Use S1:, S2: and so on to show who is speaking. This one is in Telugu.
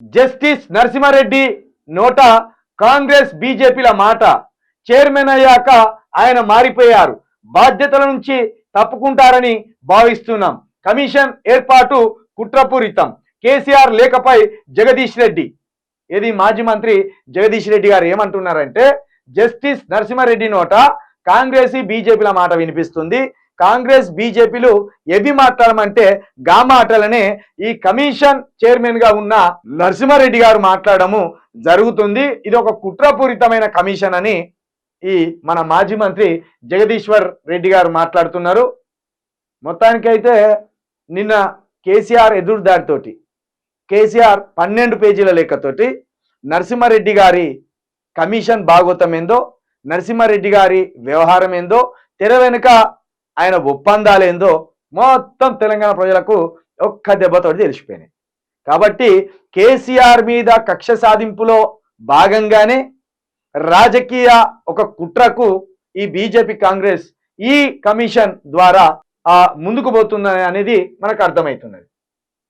S1: జస్టిస్ నరసింహారెడ్డి నోట కాంగ్రెస్ బీజేపీల మాట. చైర్మన్ అయ్యాక ఆయన మారిపోయారు. బాధ్యతల నుంచి తప్పుకుంటారని భావిస్తున్నాం. కమిషన్ ఏర్పాటు కుట్రపూరితం. కేసీఆర్ లేఖపై జగదీష్ రెడ్డి. ఇది మాజీ మంత్రి జగదీష్ రెడ్డి గారు ఏమంటున్నారంటే, జస్టిస్ నరసింహారెడ్డి నోట కాంగ్రెస్ బీజేపీల మాట వినిపిస్తుంది. కాంగ్రెస్ బీజేపీలు ఏవి మాట్లాడమంటే గా మాటలనే ఈ కమిషన్ చైర్మన్ గా ఉన్న నరసింహారెడ్డి గారు మాట్లాడము జరుగుతుంది. ఇది ఒక కుట్రపూరితమైన కమిషన్ అని ఈ మన మాజీ మంత్రి జగదీశ్వర్ రెడ్డి గారు మాట్లాడుతున్నారు. మొత్తానికైతే నిన్న కేసీఆర్ ఎదురుదారితోటి, కేసీఆర్ 12 పేజీల లెక్కతోటి నరసింహారెడ్డి గారి కమిషన్ భాగవతం ఏందో, నరసింహారెడ్డి గారి వ్యవహారం ఏందో, తెర వెనుక ఆయన ఒప్పందాలేందో మొత్తం తెలంగాణ ప్రజలకు ఒక్క దెబ్బతోటి తెలిసిపోయినాయి. కాబట్టి కేసీఆర్ మీద కక్ష సాధింపులో భాగంగానే రాజకీయ ఒక కుట్రకు ఈ బీజేపీ కాంగ్రెస్ ఈ కమిషన్ ద్వారా ముందుకు పోతుంది అనేది మనకు అర్థమవుతున్నది.